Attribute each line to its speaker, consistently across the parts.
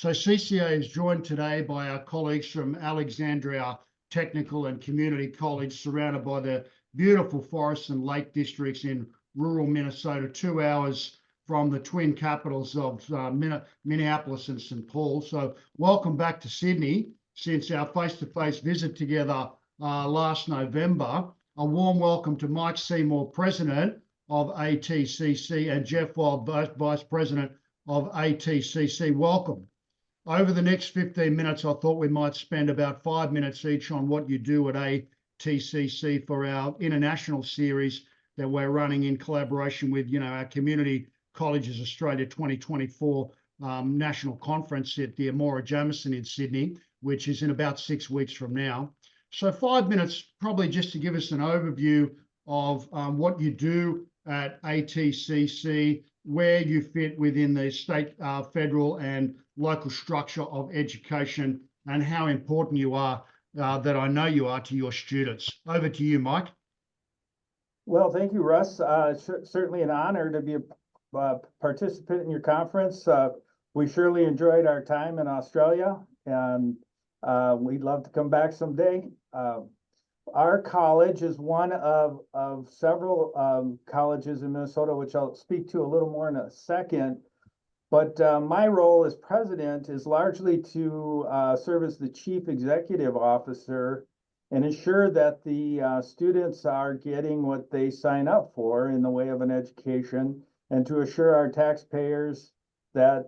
Speaker 1: So CCA is joined today by our colleagues from Alexandria Technical and Community College, surrounded by the beautiful forests and lake districts in rural Minnesota, 2 hours from the twin capitals of Minneapolis and St. Paul. So welcome back to Sydney since our face-to-face visit together last November. A warm welcome to Mike Seymour, President of ATCC, and Jeff Wild, Vice President of ATCC. Welcome. Over the next 15 minutes, I thought we might spend about 5 minutes each on what you do at ATCC for our international series that we're running in collaboration with, our Community Colleges Australia 2024 National Conference at the Amora Jamison in Sydney, which is in about 6 weeks from now. So 5 minutes, probably just to give us an overview of what you do at ATCC, where you fit within the state, federal and local structure of education, and how important you are, that I know you are, to your students. Over to you, Mike.
Speaker 2: Well, thank you, Russ. Certainly an honor to be a participant in your conference. We surely enjoyed our time in Australia, and we'd love to come back someday. Our college is one of several colleges in Minnesota, which I'll speak to a little more in a second. But my role as president is largely to serve as the chief executive officer and ensure that the students are getting what they sign up for in the way of an education, and to assure our taxpayers that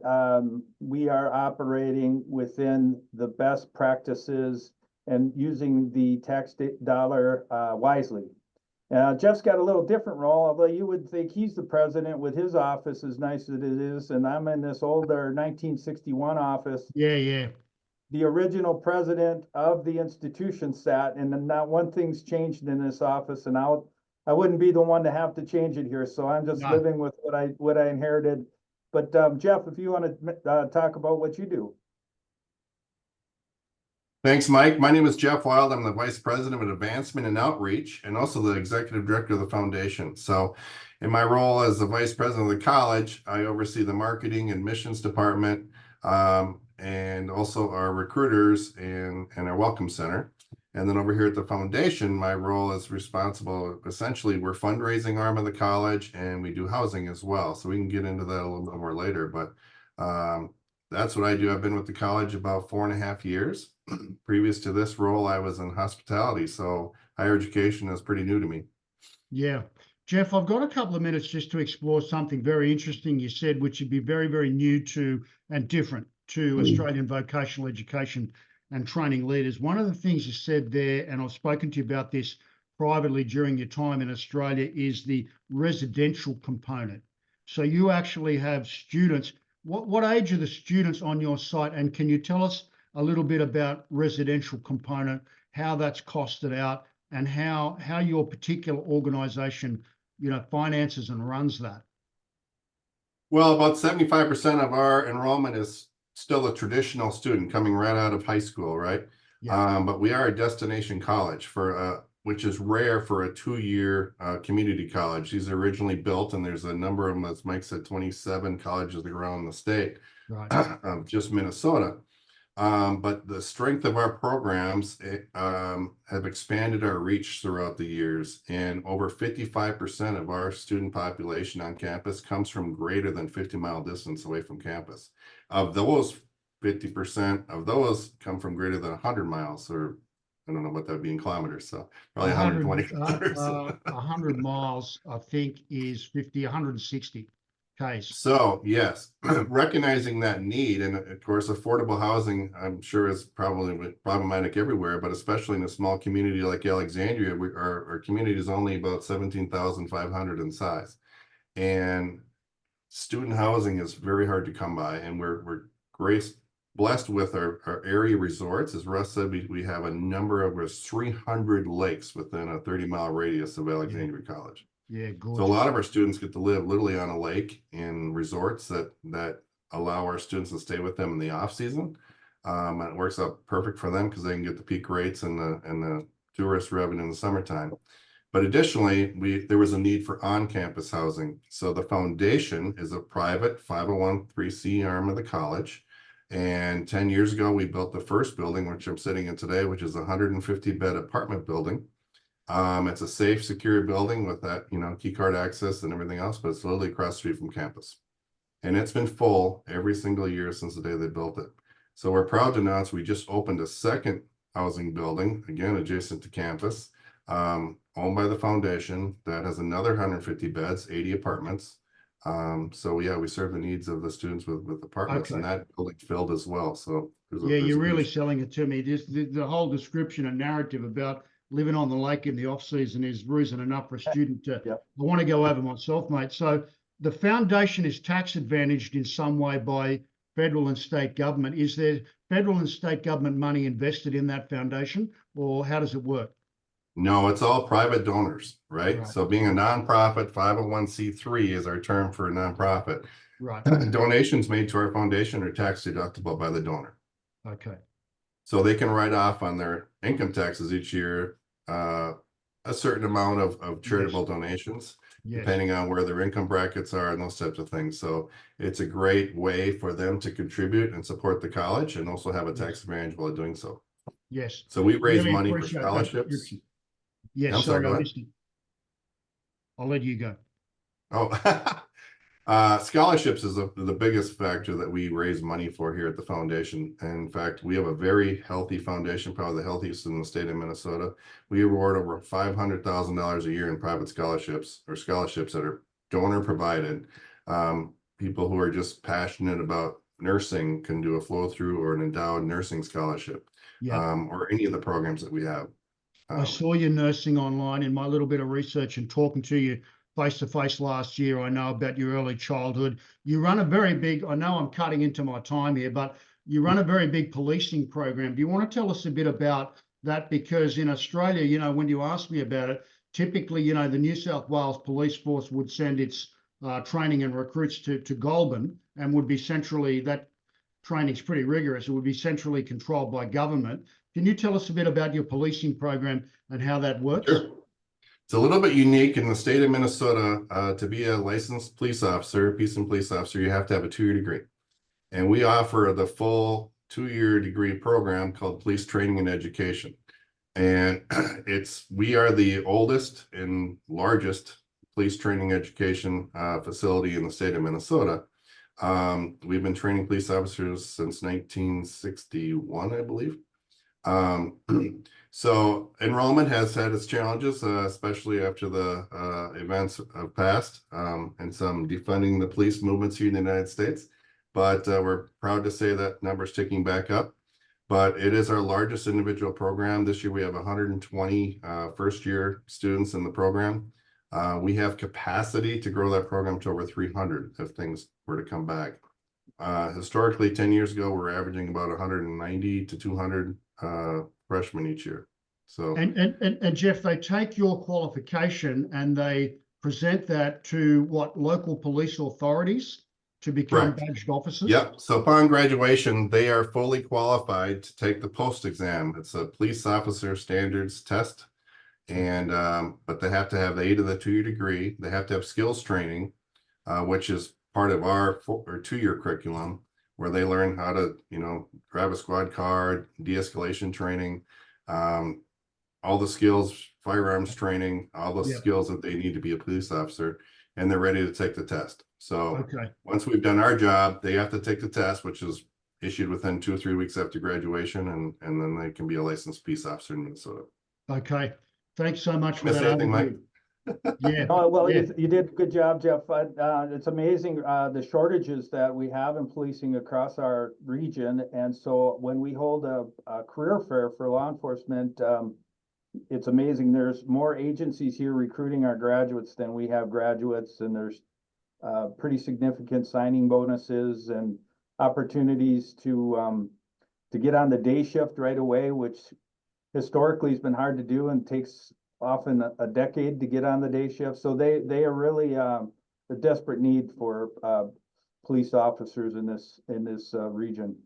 Speaker 2: we are operating within the best practices and using the tax dollar wisely. Jeff's got a little different role, although you would think he's the president with his office, as nice as it is, and I'm in this older 1961 office.
Speaker 1: Yeah.
Speaker 2: The original president of the institution sat, and not one thing's changed in this office, and I wouldn't be the one to have to change it here, so I'm just living with what I inherited. But Jeff, if you want to talk about what you do.
Speaker 3: Thanks, Mike. My name is Jeff Wild. I'm the Vice President of Advancement and Outreach, and also the Executive Director of the Foundation. So in my role as the Vice President of the college, I oversee the Marketing and Missions Department, and also our recruiters and our Welcome Center. And then over here at the Foundation, my role is responsible, essentially, we're fundraising arm of the college, and we do housing as well. So we can get into that a little bit more later, but that's what I do. I've been with the college about 4.5 years. Previous to this role, I was in hospitality, so higher education is pretty new to me.
Speaker 1: Yeah. Jeff, I've got a couple of minutes just to explore something very interesting you said, which would be very, very new to and different to Australian vocational education and training leaders. One of the things you said there, and I've spoken to you about this privately during your time in Australia, is the residential component. So you actually have students. What age are the students on your site? And can you tell us a little bit about residential component, how that's costed out, and how your particular organization, finances and runs that?
Speaker 3: Well, about 75% of our enrollment is still a traditional student coming right out of high school, right? Yeah. But we are a destination college which is rare for a 2-year community college. These are originally built, and there's a number of them, as Mike said, 27 colleges around the state, right. Just Minnesota. But the strength of our programs have expanded our reach throughout the years, and over 55% of our student population on campus comes from greater than 50-mile distance away from campus. Of those, 50% of those come from greater than 100 miles, or I don't know what that would be in kilometers, so probably 120 kilometers.
Speaker 1: 100 miles, I think, is 160 Ks.
Speaker 3: So yes, recognizing that need, and of course, affordable housing, I'm sure, is probably problematic everywhere, but especially in a small community like Alexandria, our community is only about 17,500 in size, and student housing is very hard to come by, and we're blessed with our area resorts. As Russ said, we have a number of 300 lakes within a 30-mile radius of Alexandria College.
Speaker 1: Yeah, gorgeous.
Speaker 3: So a lot of our students get to live literally on a lake in resorts that allow our students to stay with them in the off season. And it works out perfect for them because they can get the peak rates and the tourist revenue in the summertime. But additionally, there was a need for on-campus housing. So the foundation is a private 501(c) arm of the college, And 10 years ago, we built the first building, which I'm sitting in today, which is a 150-bed apartment building. It's a safe, secure building with that, key card access and everything else, but it's literally across the street from campus. And it's been full every single year since the day they built it. So we're proud to announce we just opened a second housing building, again, adjacent to campus, owned by the foundation that has another 150 beds, 80 apartments. So yeah, we serve the needs of the students with apartments, and that building filled as well. So
Speaker 1: you're really selling it to me. The whole description and narrative about living on the lake in the off season is reason enough for a student to I want to go over myself, mate. So the foundation is tax advantaged in some way by federal and state government. Is there federal and state government money invested in that foundation, or how does it work?
Speaker 3: No, it's all private donors, right? So being a nonprofit, 501c3 is our term for a nonprofit.
Speaker 1: Right.
Speaker 3: Donations made to our foundation are tax deductible by the donor.
Speaker 1: Okay.
Speaker 3: So they can write off on their income taxes each year a certain amount of charitable donations, depending on where their income brackets are and those types of things. So it's a great way for them to contribute and support the college and also have a tax advantage while doing so.
Speaker 1: Yes.
Speaker 3: So we raise money for scholarships.
Speaker 1: Yes,
Speaker 3: I'm sorry, go ahead.
Speaker 1: I'll let you go.
Speaker 3: Scholarships is the biggest factor that we raise money for here at the foundation. And in fact, we have a very healthy foundation, probably the healthiest in the state of Minnesota. We award over $500,000 a year in private scholarships or scholarships that are donor provided. People who are just passionate about nursing can do a flow through or an endowed nursing scholarship, or any of the programs that we have.
Speaker 1: I saw your nursing online in my little bit of research and talking to you face to face last year. I know about your early childhood. You run a very big, I know I'm cutting into my time here, but you run a very big policing program. Do you want to tell us a bit about that? Because in Australia, when you ask me about it, typically, the New South Wales Police Force would send its training and recruits to Goulburn and would be centrally, that training's pretty rigorous. It would be centrally controlled by government. Can you tell us a bit about your policing program and how that works?
Speaker 3: Sure. It's a little bit unique in the state of Minnesota. To be a licensed police officer, peace and police officer, you have to have a 2-year degree. And we offer the full 2-year degree program called Police Training and Education. And we are the oldest and largest police training education facility in the state of Minnesota. We've been training police officers since 1961, I believe. So enrollment has had its challenges, especially after the events have passed, and some defunding the police movements here in the United States. But we're proud to say that number's ticking back up. But it is our largest individual program. This year we have 120 first-year students in the program. We have capacity to grow that program to over 300 if things were to come back. Historically, 10 years ago, we're averaging about 190 to 200 freshmen each year. So
Speaker 1: and Jeff, they take your qualification and they present that to what, local police authorities to become badged officers?
Speaker 3: Yep. So upon graduation, they are fully qualified to take the post exam. It's a police officer standards test. And but they have to have 8 of the 2-year degree. They have to have skills training, which is part of our 2-year curriculum, where they learn how to, grab a squad car, de-escalation training, all the skills, firearms training, all the skills that they need to be a police officer, and they're ready to take the test. So once we've done our job, they have to take the test, which is issued within 2 or 3 weeks after graduation, and then they can be a licensed peace officer in Minnesota.
Speaker 1: Okay. Thanks so much for that.
Speaker 3: Mike?
Speaker 2: You did a good job, Jeff. It's amazing the shortages that we have in policing across our region. And so when we hold a career fair for law enforcement, it's amazing. There's more agencies here recruiting our graduates than we have graduates, and there's pretty significant signing bonuses and opportunities to get on the day shift right away, which historically has been hard to do and takes often a decade to get on the day shift. So they are really a desperate need for police officers in this region.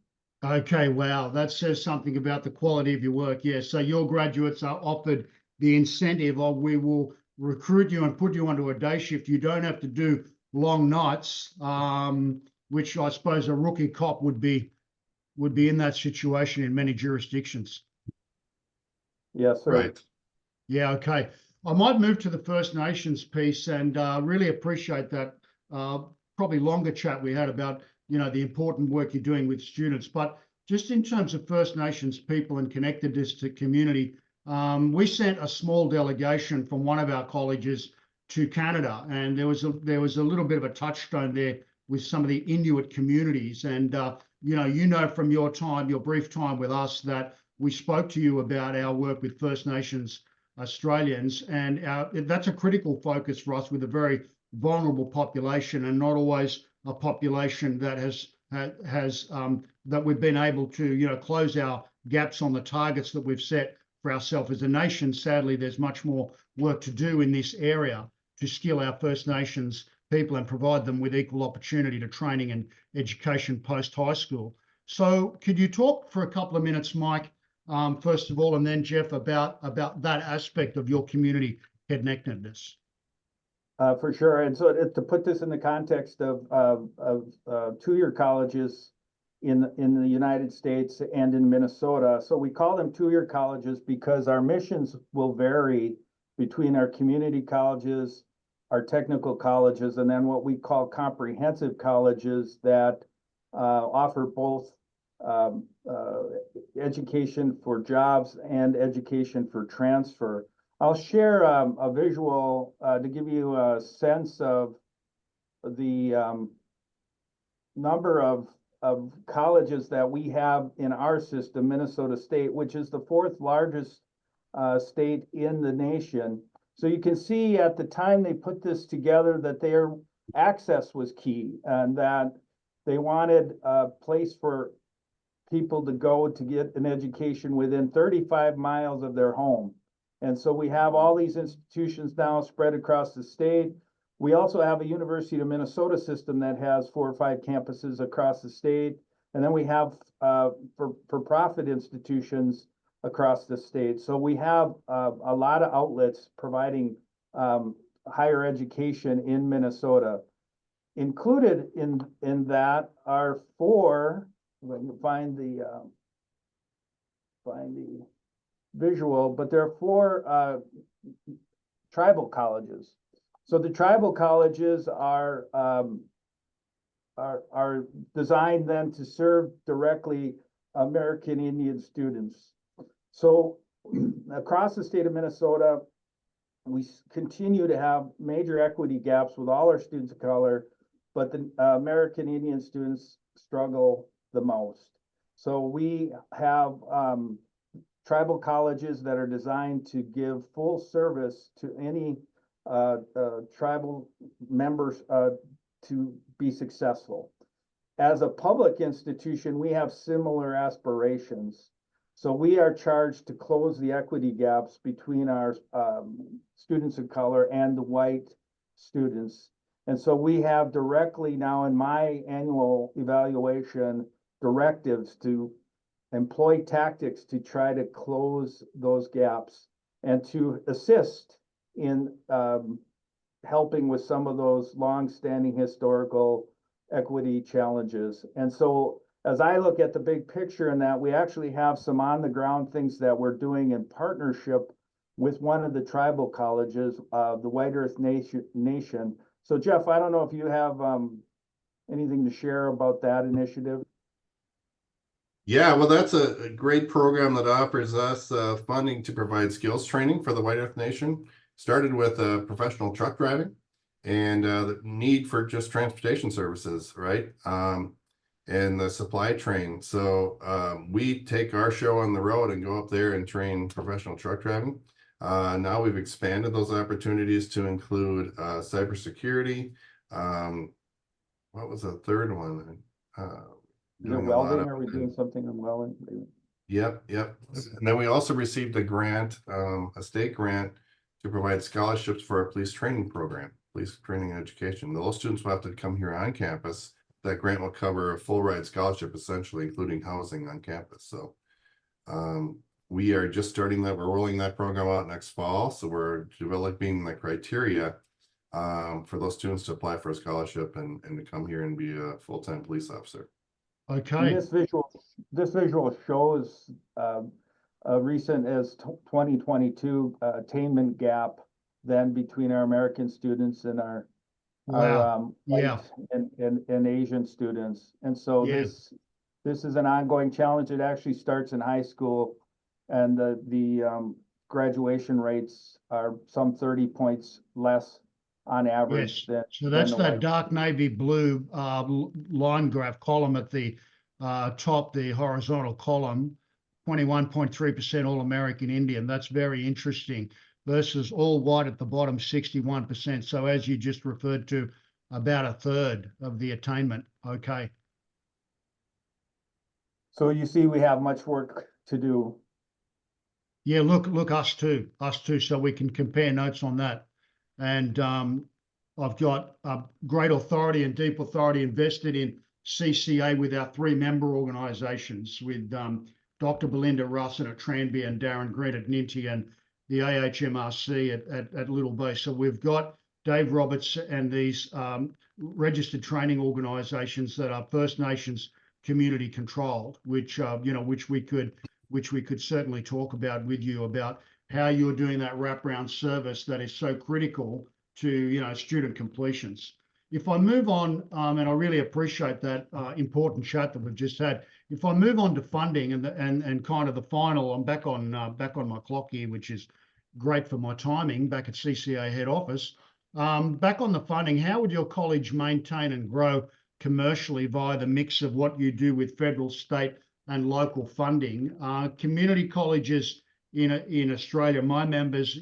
Speaker 1: Okay, wow, that says something about the quality of your work. Yeah, so your graduates are offered the incentive of, we will recruit you and put you onto a day shift. You don't have to do long nights, which I suppose a rookie cop would be would be in that situation in many jurisdictions.
Speaker 2: Yes, sir.
Speaker 3: Right.
Speaker 1: Yeah, okay. I might move to the First Nations piece and really appreciate that probably longer chat we had about, you know, the important work you're doing with students. But just in terms of First Nations people and connectedness to community, we sent a small delegation from one of our colleges to Canada, and there was a little bit of a touchstone there with some of the Inuit communities. And you know from your brief time with us, that we spoke to you about our work with First Nations Australians, and that's a critical focus for us with a very vulnerable population, and not always a population that has that we've been able to, you know, close our gaps on the targets that we've set for ourselves as a nation. Sadly, there's much more work to do in this area to skill our First Nations people and provide them with equal opportunity to training and education post high school. So could you talk for a couple of minutes, Mike, first of all, and then Jeff, about that aspect of your community connectedness?
Speaker 2: For sure. And so to put this in the context of two-year colleges in the United States and in Minnesota. So we call them two-year colleges because our missions will vary between our community colleges, our technical colleges, and then what we call comprehensive colleges that offer both education for jobs and education for transfer. I'll share a visual to give you a sense of the number of colleges that we have in our system, Minnesota State, which is the fourth largest state in the nation. So you can see at the time they put this together that their access was key, and that they wanted a place for people to go to get an education within 35 miles of their home. And so we have all these institutions now spread across the state. We also have a University of Minnesota system that has 4 or 5 campuses across the state. And then we have for-profit institutions across the state. So we have a lot of outlets providing higher education in Minnesota. Included in that are 4, if I can find the visual, but there are 4 tribal colleges. So the tribal colleges are designed then to serve directly American Indian students. So across the state of Minnesota, we continue to have major equity gaps with all our students of color, but the American Indian students struggle the most. So we have tribal colleges that are designed to give full service to any tribal members to be successful. As a public institution, we have similar aspirations. So we are charged to close the equity gaps between our students of color and the white students. And so we have directly now in my annual evaluation directives to employ tactics to try to close those gaps and to assist in helping with some of those long-standing historical equity challenges. And so as I look at the big picture in that, we actually have some on-the-ground things that we're doing in partnership with one of the tribal colleges, the White Earth Nation. So Jeff, I don't know if you have anything to share about that initiative.
Speaker 3: Yeah, well, that's a great program that offers us funding to provide skills training for the White Earth Nation. Started with professional truck driving and the need for just transportation services, right? And the supply train. So we take our show on the road and go up there and train professional truck driving. Now we've expanded those opportunities to include cybersecurity. What was the third one?
Speaker 2: Welding? Are we doing something in welding?
Speaker 3: Yep. And then we also received a grant, a state grant, to provide scholarships for our police training program, police training and education. Those students will have to come here on campus. That grant will cover a full ride scholarship, essentially, including housing on campus. So we are just starting that. We're rolling that program out next fall. So we're developing the criteria for those students to apply for a scholarship and to come here and be a full-time police officer.
Speaker 2: And
Speaker 1: Okay.
Speaker 2: this visual shows a recent as 2022 attainment gap then between our American students and our
Speaker 1: Wow. Yeah.
Speaker 2: white and Asian students. And so
Speaker 1: Yeah.
Speaker 2: this is an ongoing challenge. It actually starts in high school, and the graduation rates are some 30 points less on average
Speaker 1: Yes.
Speaker 2: than
Speaker 1: So that's
Speaker 2: the
Speaker 1: that
Speaker 2: white.
Speaker 1: dark navy blue line graph column at the top, the horizontal column, 21.3% all American Indian. That's very interesting versus all white at the bottom, 61%. So as you just referred to, about a third of the attainment. Okay.
Speaker 2: So you see, we have much work to do.
Speaker 1: Yeah, look, us too, so we can compare notes on that. And I've got great authority and deep authority invested in CCA with our 3 member organisations, with Dr. Belinda Russell at Tranby and Darren Green at Ninty, and the AHMRC at Little Bay. So we've got Dave Roberts and these registered training organisations that are First Nations community controlled, which which we could certainly talk about with you, about how you're doing that wraparound service that is so critical to student completions. If I move on, and I really appreciate that important chat that we've just had. If I move on to funding and kind of the final, I'm back on my clock here, which is great for my timing back at CCA head office. Back on the funding, how would your college maintain and grow commercially via the mix of what you do with federal, state, and local funding? Community colleges in Australia, my members,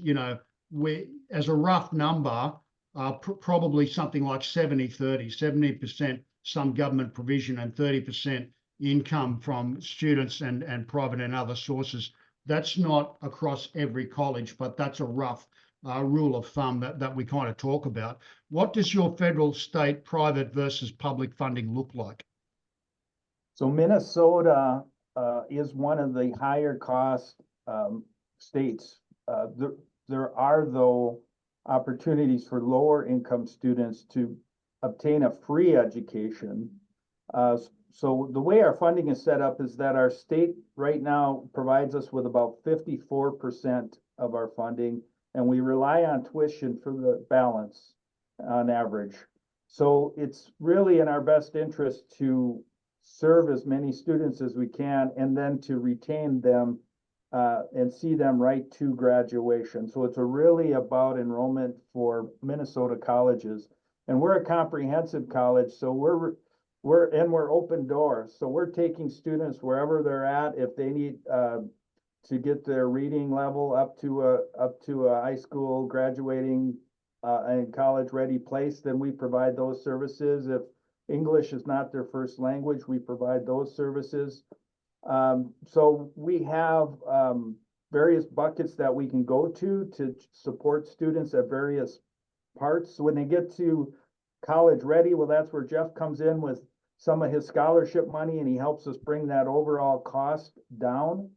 Speaker 1: we, as a rough number, probably something like 70-30, 70% some government provision and 30% income from students and private and other sources. That's not across every college, but that's a rough rule of thumb that we kind of talk about. What does your federal, state, private versus public funding look like?
Speaker 2: So Minnesota is one of the higher cost states. There are, though, opportunities for lower income students to obtain a free education. So the way our funding is set up is that our state right now provides us with about 54% of our funding, and we rely on tuition for the balance on average. So it's really in our best interest to serve as many students as we can, and then to retain them and see them right to graduation. So it's really about enrollment for Minnesota colleges. And we're a comprehensive college, so we're open doors. So we're taking students wherever they're at. If they need to get their reading level up to a high school graduating and college ready place, then we provide those services. If English is not their first language, we provide those services. So we have various buckets that we can go to support students at various parts. So when they get to college ready, well, that's where Jeff comes in with some of his scholarship money, and he helps us bring that overall cost down.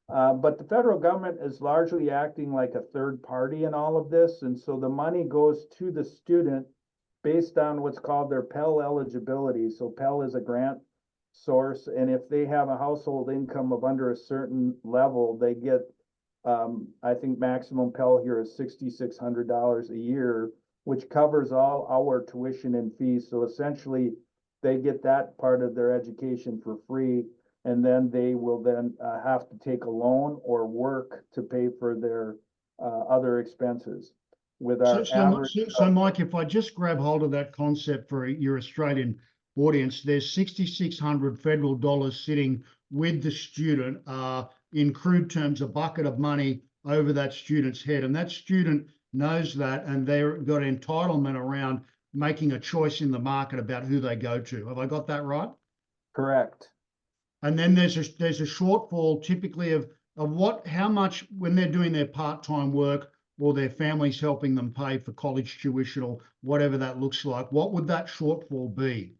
Speaker 2: But the federal government is largely acting like a third party in all of this. And so the money goes to the student based on what's called their Pell eligibility. So Pell is a grant source, and if they have a household income of under a certain level, they get, I think maximum Pell here is $6,600 a year, which covers all our tuition and fees. So essentially, they get that part of their education for free, and then they will then have to take a loan or work to pay for their other expenses. With our average,
Speaker 1: so Mike, if I just grab hold of that concept for your Australian audience, there's 6,600 federal dollars sitting with the student, in crude terms, a bucket of money over that student's head, and that student knows that, and they've got entitlement around making a choice in the market about who they go to. Have I got that right?
Speaker 2: correct.
Speaker 1: And then there's a shortfall typically of how much when they're doing their part-time work, or their families helping them pay for college tuition or whatever that looks like. What would that shortfall be?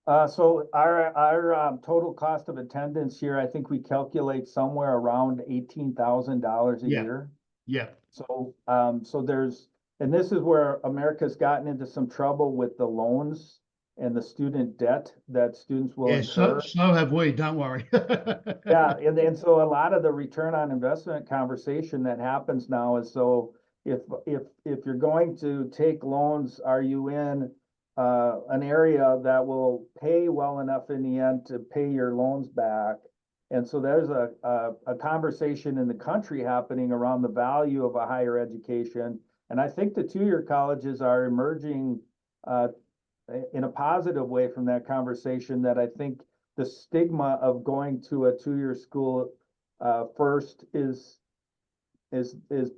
Speaker 2: So our total cost of attendance here, I think we calculate somewhere around $18,000 a year.
Speaker 1: Yeah.
Speaker 2: So so and this is where America's gotten into some trouble with the loans and the student debt that students will
Speaker 1: Yeah, so
Speaker 2: incur.
Speaker 1: so have we, don't worry.
Speaker 2: Yeah, and so a lot of the return on investment conversation that happens now is, so if you're going to take loans, are you in an area that will pay well enough in the end to pay your loans back? And so there's a conversation in the country happening around the value of a higher education. And I think the two-year colleges are emerging in a positive way from that conversation, that I think the stigma of going to a two-year school first is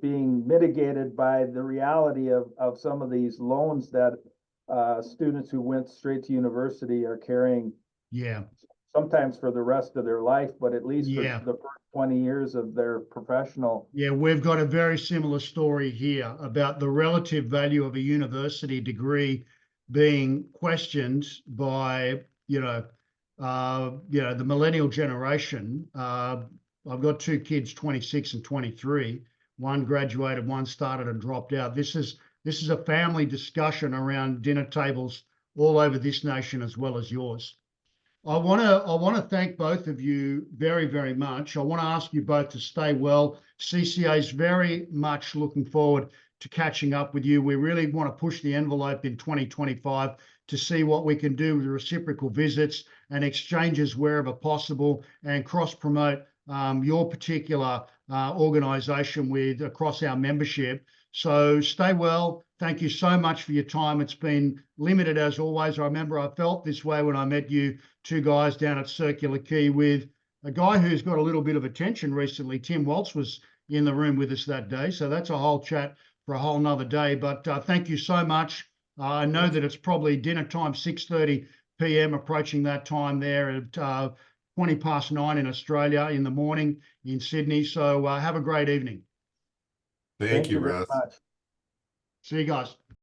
Speaker 2: being mitigated by the reality of some of these loans that students who went straight to university are carrying.
Speaker 1: Yeah,
Speaker 2: Sometimes for the rest of their life, but at least for
Speaker 1: yeah.
Speaker 2: the first 20 years of their professional.
Speaker 1: Yeah, we've got a very similar story here about the relative value of a university degree being questioned by, the millennial generation. I've got two kids, 26 and 23. One graduated, one started and dropped out. This is a family discussion around dinner tables all over this nation as well as yours. I want to thank both of you very, very much. I want to ask you both to stay well. CCA is very much looking forward to catching up with you. We really want to push the envelope in 2025 to see what we can do with reciprocal visits and exchanges wherever possible, and cross-promote your particular organisation with across our membership. So stay well. Thank you so much for your time. It's been limited as always. I remember I felt this way when I met you two guys down at Circular Quay with a guy who's got a little bit of attention recently. Tim Waltz was in the room with us that day. So that's a whole chat for a whole nother day. But thank you so much. I know that it's probably dinner time, 6:30 p.m. approaching that time there at 9:20 in Australia in the morning in Sydney. So have a great evening.
Speaker 3: Thank you,
Speaker 2: very
Speaker 3: Russ.
Speaker 2: much.
Speaker 1: See you guys.